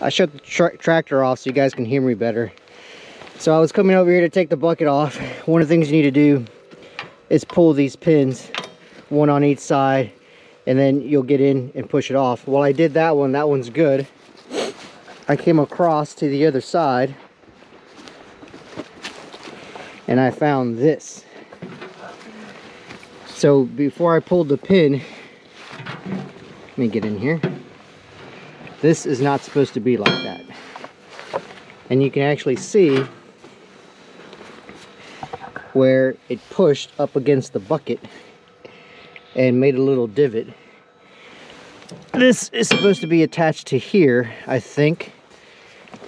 I shut the tractor off so you guys can hear me better. So I was coming over here to take the bucket off. One of the things you need to do is pull these pins, one on each side, and then you'll get in and push it off. Well, I did that one. That one's good. I came across to the other side and I found this. So before I pulled the pin, let me get in here. This is not supposed to be like that. And you can actually see where it pushed up against the bucket and made a little divot. This is supposed to be attached to here, I think,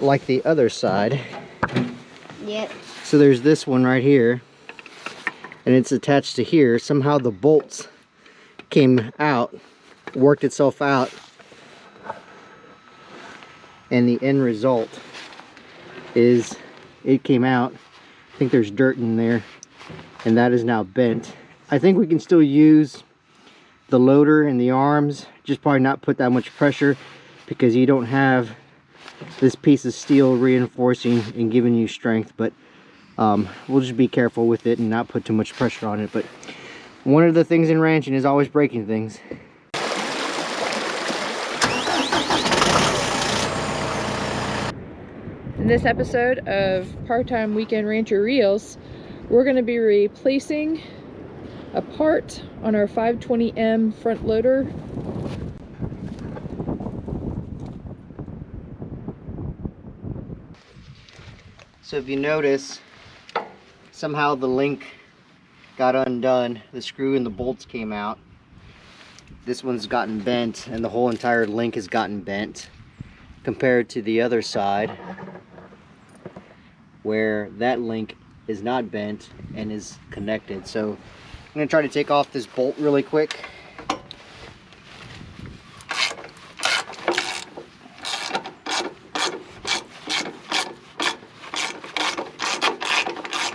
like the other side. Yep. So there's this one right here, and it's attached to here. Somehow the bolts came out, worked itself out, and the end result is it came out. I think there's dirt in there, and that is now bent. I think we can still use the loader and the arms, just probably not put that much pressure, because you don't have this piece of steel reinforcing and giving you strength. But we'll just be careful with it and not put too much pressure on it. But one of the things in ranching is always breaking things. In this episode of Part-Time Weekend Rancher Reels, we're going to be replacing a part on our 520M front loader. So if you notice, somehow the link got undone. The screw and the bolts came out. This one's gotten bent, and the whole entire link has gotten bent compared to the other side, where that link is not bent and is connected. So I'm going to try to take off this bolt really quick.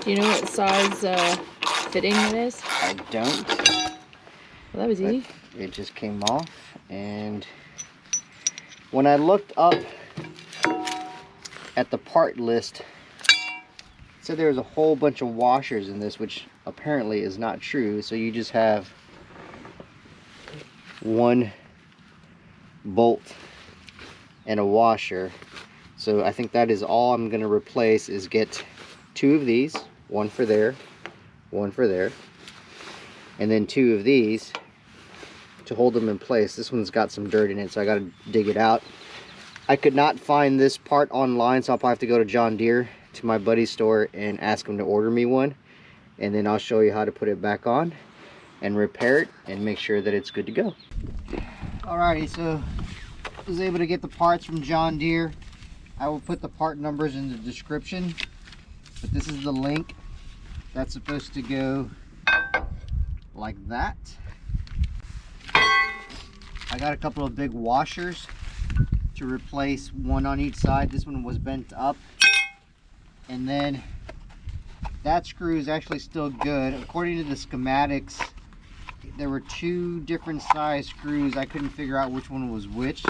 Do you know what size fitting it is? I don't. Well, that was easy. It just came off, and when I looked up at the part list, it said there was a whole bunch of washers in this, which apparently is not true. So you just have one bolt and a washer. So I think that is all I'm going to replace, is get two of these, one for there, and then two of these to hold them in place. This one's got some dirt in it, so I got to dig it out. I could not find this part online, so I'll probably have to go to John Deere, to my buddy's store, and ask him to order me one, and then I'll show you how to put it back on and repair it and make sure that it's good to go. Alrighty, so I was able to get the parts from John Deere. I will put the part numbers in the description, but this is the link that's supposed to go like that. I got a couple of big washers to replace, one on each side. This one was bent up, and then that screw is actually still good. According to the schematics, there were two different size screws. I couldn't figure out which one was which,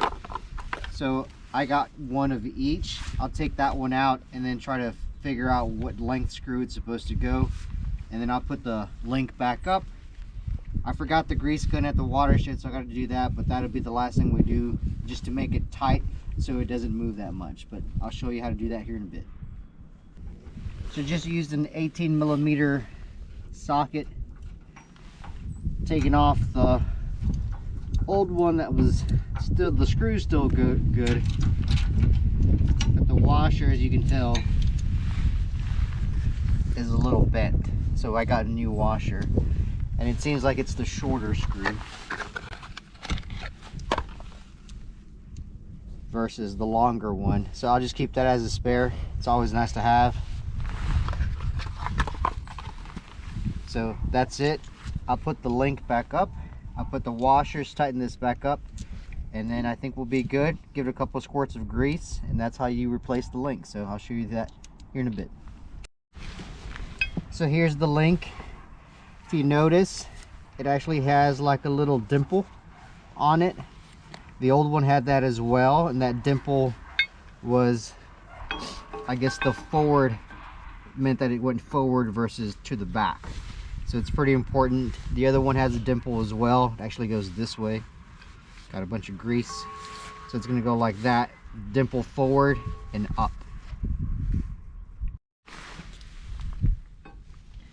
so I got one of each. I'll take that one out and then try to figure out what length screw it's supposed to go, and then I'll put the link back up. I forgot the grease gun at the watershed, so I got to do that, but that'll be the last thing we do, just to make it tight so it doesn't move that much. But I'll show you how to do that here in a bit. So just used an 18mm socket, taking off the old one that was still, the screw's still good, but the washer, as you can tell, is a little bent. So I got a new washer, and it seems like it's the shorter screw versus the longer one. So I'll just keep that as a spare. It's always nice to have. So that's it. I'll put the link back up. I'll put the washers, tighten this back up, and then I think we'll be good. Give it a couple of squirts of grease, and that's how you replace the link. So I'll show you that here in a bit. So here's the link. If you notice, it actually has like a little dimple on it. The old one had that as well, and that dimple was, I guess the forward meant that it went forward versus to the back. So it's pretty important. The other one has a dimple as well. It actually goes this way. Got a bunch of grease. So it's gonna go like that, dimple forward and up.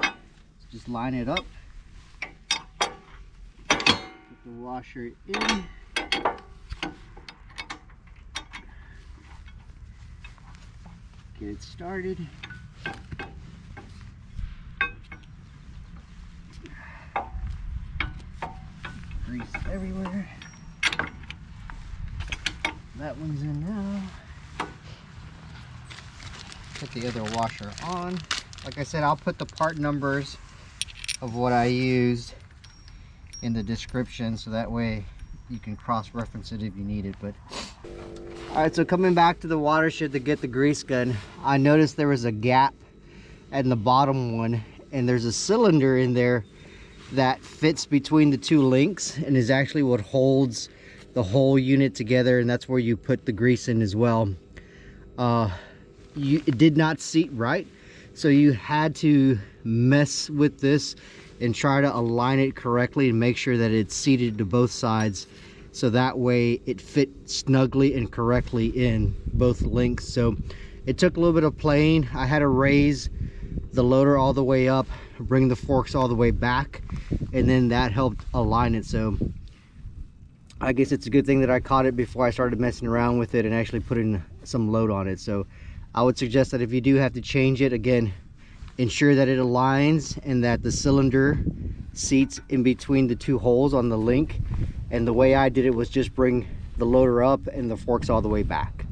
So just line it up. Put the washer in. Get it started. Grease everywhere. That one's in now. Put the other washer on. Like I said, I'll put the part numbers of what I used in the description, so that way you can cross-reference it if you need it. But all right, so coming back to the watershed to get the grease gun, I noticed there was a gap in the bottom one, and there's a cylinder in there that fits between the two links and is actually what holds the whole unit together, and that's where you put the grease in as well. It did not seat right, so you had to mess with this and try to align it correctly and make sure that it's seated to both sides, so that way it fit snugly and correctly in both links. So it took a little bit of playing. I had to raise the loader all the way up, bring the forks all the way back, and then that helped align it. So I guess it's a good thing that I caught it before I started messing around with it and actually putting some load on it. So I would suggest that if you do have to change it, again, ensure that it aligns and that the cylinder seats in between the two holes on the link. And the way I did it was just bring the loader up and the forks all the way back.